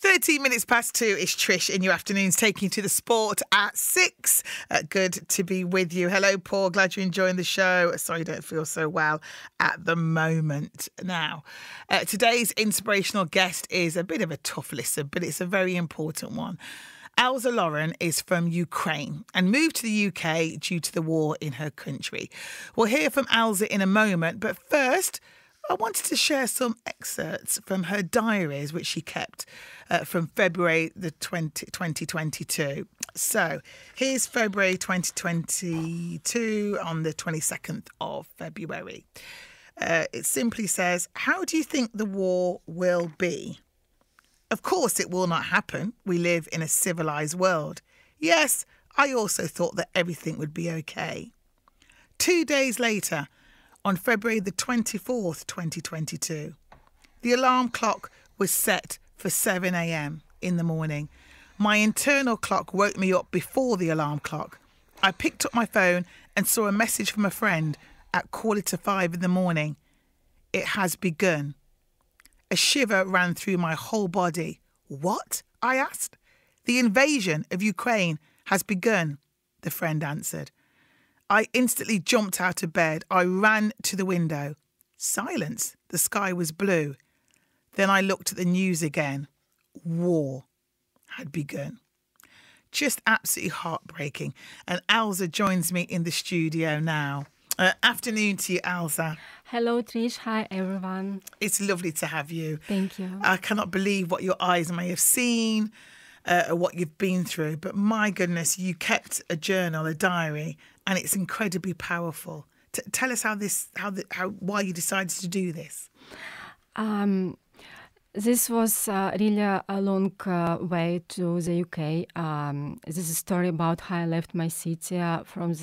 13 minutes past 2 is Trish in your afternoons, taking you to the sport at 6. Good to be with you. Hello, Paul. Glad you're enjoying the show. Sorry you don't feel so well at the moment. Now, today's inspirational guest is a bit of a tough listen, but it's a very important one. Elza Loran is from Ukraine and moved to the UK due to the war in her country. We'll hear from Elza in a moment, but first, I wanted to share some excerpts from her diaries, which she kept from February 2022. So here's February 2022 on the 22nd of February. It simply says, "How do you think the war will be? Of course, it will not happen. We live in a civilized world. Yes, I also thought that everything would be okay." 2 days later, on February the 24th, 2022, the alarm clock was set for 7 a.m. in the morning. My internal clock woke me up before the alarm clock. I picked up my phone and saw a message from a friend at 4:45 in the morning. "It has begun." A shiver ran through my whole body. "What?" I asked. "The invasion of Ukraine has begun," the friend answered. I instantly jumped out of bed. I ran to the window. Silence. The sky was blue. Then I looked at the news again. War had begun. Just absolutely heartbreaking. And Elza joins me in the studio now. Afternoon to you, Elza. Hello, Trish. Hi, everyone. It's lovely to have you. Thank you. I cannot believe what your eyes may have seen, what you've been through. But my goodness, you kept a journal, a diary, and it's incredibly powerful. Tell us why you decided to do this. This was really a long way to the UK. This is a story about how I left my city from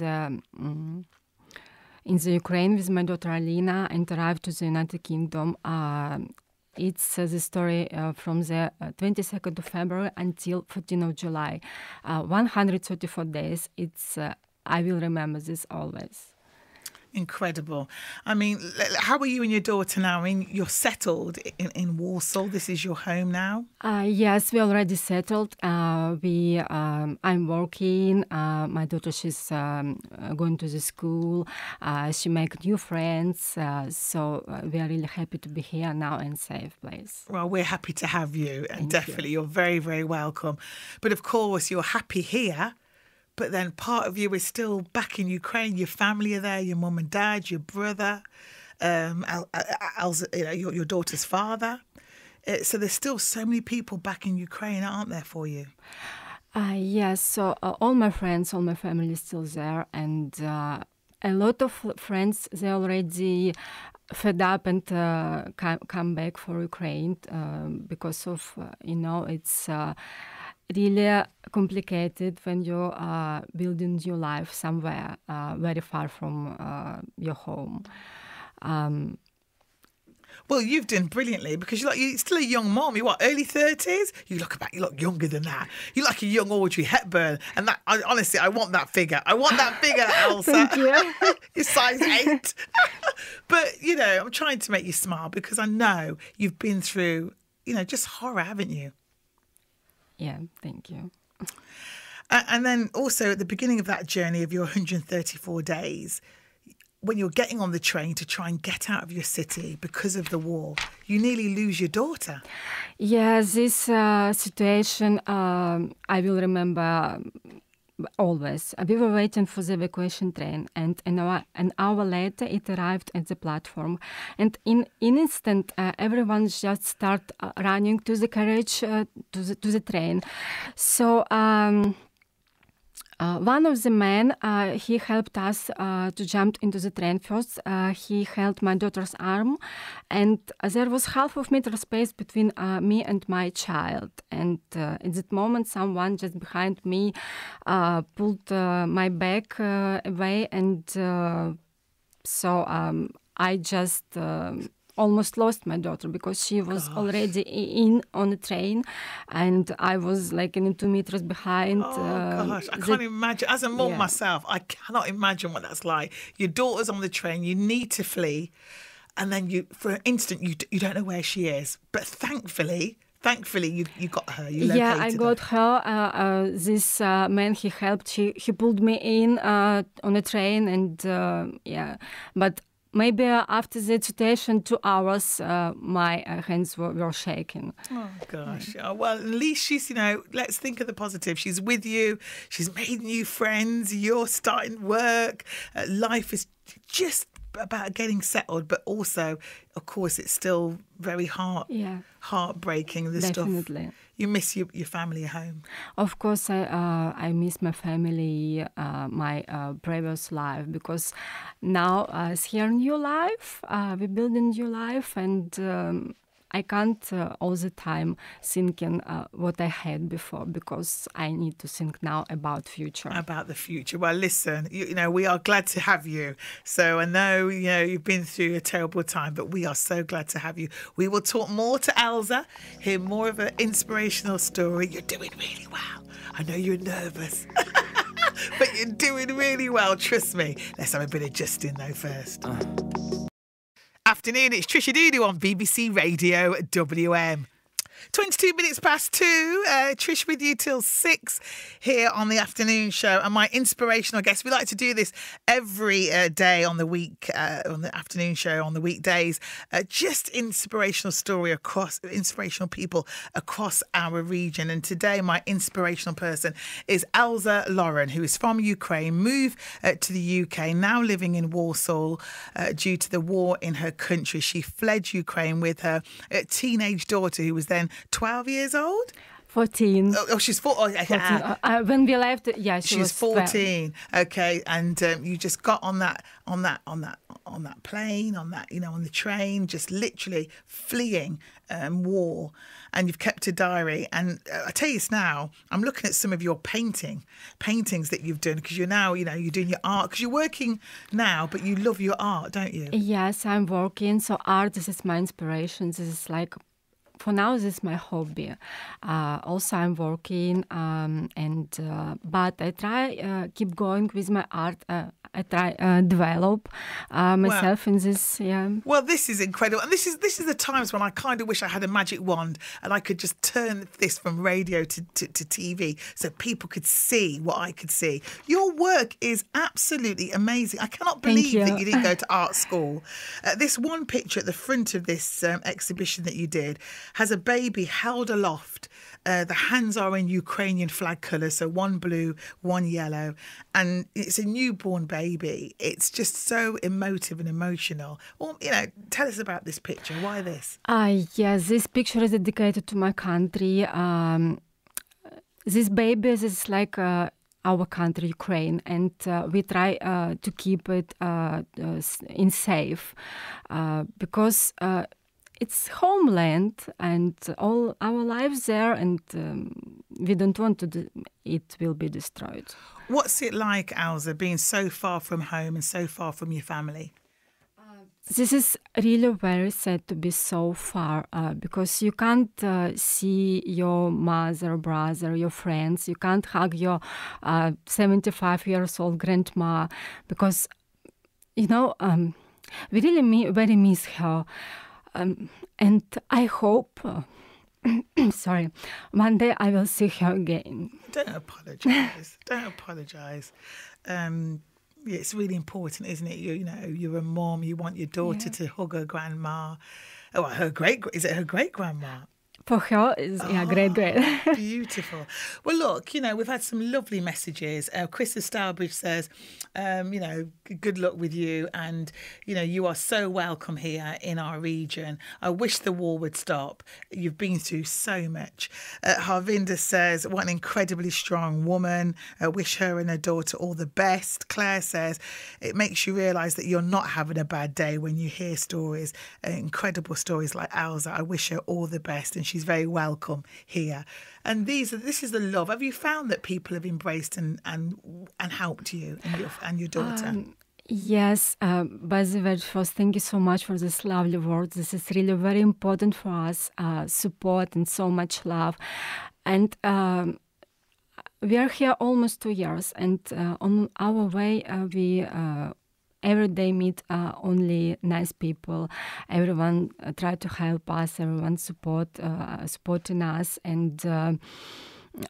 in the Ukraine with my daughter Alina and arrived to the United Kingdom. It's the story from the 22nd of February until 14th of July. 134 days. I will remember this always. Incredible. I mean, how are you and your daughter now? I mean, you're settled in Warsaw. This is your home now? Yes, we already settled. I'm working. My daughter, she's going to the school. She makes new friends. So we are really happy to be here now in a safe place. Well, we're happy to have you. And definitely, you're very, very welcome. But of course, you're happy here. But then part of you is still back in Ukraine. Your family are there, your mum and dad, your brother, Elza, your daughter's father. So there's still so many people back in Ukraine, aren't there, for you? Yes, so all my friends, all my family is still there. And a lot of friends, they already fed up and come back for Ukraine because of, it's... really complicated when you are building your life somewhere very far from your home. Well, you've done brilliantly because you're still a young mom. You're what, early 30s? You look younger than that. You're like a young Audrey Hepburn. And that, honestly, I want that figure. I want that figure, Elza. Thank you. You're size 8. But, I'm trying to make you smile because I know you've been through, just horror, haven't you? Yeah, thank you. And then also at the beginning of that journey of your 134 days, when you're getting on the train to try and get out of your city because of the war, you nearly lose your daughter. Yeah, this situation I will remember always. We were waiting for the evacuation train, and an hour later it arrived at the platform. And in an instant, everyone just started running to the carriage, to the train. So one of the men, he helped us to jump into the train first. He held my daughter's arm, and there was half of meter space between me and my child. And at that moment, someone just behind me pulled my bag away, and so I just almost lost my daughter because she was already in on the train, and I was like 2 meters behind. Gosh, I can't imagine. As a mum myself, I cannot imagine what that's like. Your daughter's on the train, you need to flee, and then for an instant, you don't know where she is. But thankfully, Thankfully, you got her. You located Yeah, I got her. This man, he helped. He pulled me in on a train, and but maybe after the situation, 2 hours, my hands were shaking. Oh, gosh. Oh, well, at least she's, let's think of the positive. She's with you. She's made new friends. You're starting work. Life is just about getting settled, but also, of course, it's still very heartbreaking. The Definitely. stuff. You miss your family at home. Of course, I miss my family, my previous life, because now it's here new life. We build a new life, and I can't all the time thinking what I had before, because I need to think now about future. About the future. Well, listen, we are glad to have you. So I know, you've been through a terrible time, but we are so glad to have you. We will talk more to Elza, hear more of an inspirational story. You're doing really well. I know you're nervous, but you're doing really well. Trust me. Let's have a bit of Justin though first. Afternoon, it's Trish Adudu on BBC Radio WM. 22 minutes past 2. Trish with you till 6 here on the afternoon show. And my inspirational guest, we like to do this every day on the week, on the afternoon show, on the weekdays. Just inspirational people across our region. And today, my inspirational person is Elza Loran, who is from Ukraine, moved to the UK, now living in Warsaw due to the war in her country. She fled Ukraine with her teenage daughter, who was then 12 years old? 14. Oh, she's 14. 14. When we left, she was 14. 12. Okay, and you just got on that plane, on the train, just literally fleeing war, and you've kept a diary. And I tell you this now, I'm looking at some of your paintings that you've done, because you're now, you're doing your art, because you're working now, but you love your art, don't you? Yes, I'm working. So art, this is my inspiration. This is like, for now, this is my hobby. Also, I'm working, but I try keep going with my art. I try develop myself in this. Yeah. Well, this is incredible, and this is the times when I kind of wish I had a magic wand and I could just turn this from radio to TV, so people could see what I could see. Your work is absolutely amazing. I cannot believe that you didn't go to art school. This one picture at the front of this exhibition that you did has a baby held aloft. The hands are in Ukrainian flag colours, so one blue, one yellow, and it's a newborn baby. It's just so emotive and emotional. Well, tell us about this picture. Why this? Yes, this picture is dedicated to my country. This baby is like our country, Ukraine, and we try to keep it in safe because it's homeland and all our lives there, and we don't want it will be destroyed. What's it like, Elza, being so far from home and so far from your family? This is really very sad to be so far because you can't see your mother, brother, your friends. You can't hug your 75-year-old grandma because, we really very miss her. And I hope, one day I will see her again. Don't apologise. Don't apologise. It's really important, isn't it? You're a mom. You want your daughter to hug her grandma. Oh, is it her great grandma? For her, great. Beautiful. Well, look, we've had some lovely messages. Chris of Stourbridge says, good luck with you. And, you are so welcome here in our region. I wish the war would stop. You've been through so much. Harvinder says, what an incredibly strong woman. I wish her and her daughter all the best. Claire says, it makes you realise that you're not having a bad day when you hear stories, incredible stories like Elza. I wish her all the best. And she's very welcome here. And this is the love. Have you found that people have embraced and helped you and your daughter? Yes, by the way, first, thank you so much for this lovely words. This is really very important for us, support and so much love. And we are here almost 2 years, and on our way, we every day meet only nice people. Everyone try to help us. Everyone supporting us, and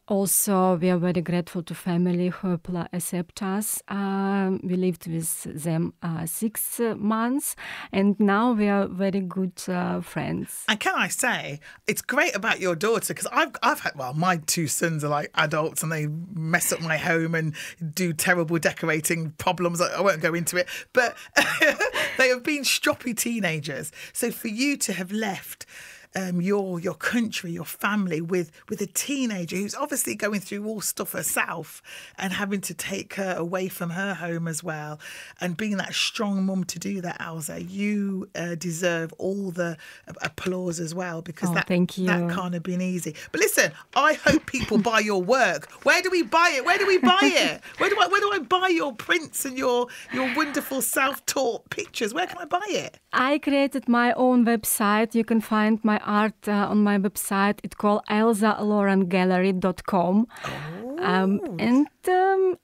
also we are very grateful to family who accept us. We lived with them 6 months, and now we are very good friends. And can I say, it's great about your daughter, because I've had, well, my 2 sons are like adults and they mess up my home and do terrible decorating problems. I won't go into it, but they have been stroppy teenagers. So for you to have left your country, your family with a teenager who's obviously going through all stuff herself and having to take her away from her home as well, and being that strong mum to do that, Elza, you deserve all the applause as well, because thank you. That can't have been easy. But listen, I hope people buy your work. Where do we buy it? Where do we buy it? Where do I buy your prints and your wonderful self-taught pictures? Where can I buy it? I created my own website. You can find my art on my website. It's called elzalorangallery.com. And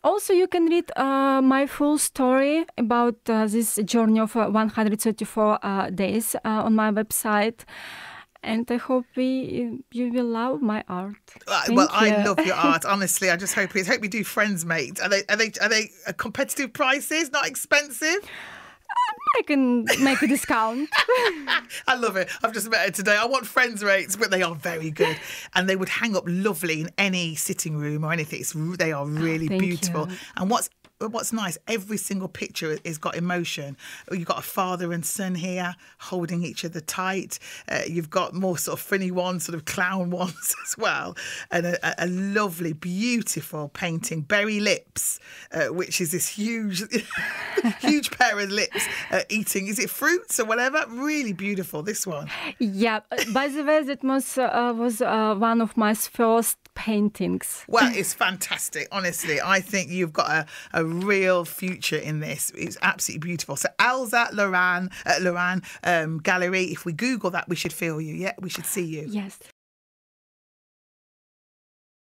also you can read my full story about this journey of 134 days on my website. And I hope you will love my art. Well, I love your art. Honestly, I just hope we do friends, mate. Are they competitive prices? Not expensive? I can make a discount. I love it. I've just met her today. I want friends rates, but they are very good. And they would hang up lovely in any sitting room or anything. They are really beautiful. You. And what's nice, every single picture has got emotion. You've got a father and son here holding each other tight. You've got more sort of funny ones, sort of clown ones as well. And a lovely, beautiful painting, Berry Lips, which is this huge pair of lips eating, is it fruits or whatever? Really beautiful, this one. Yeah, by the way, that was one of my first paintings. Well, it's fantastic. Honestly, I think you've got a real future in this. It's absolutely beautiful. So Elza Loran Gallery, if we Google that, we should feel you. Yeah, we should see you. Yes.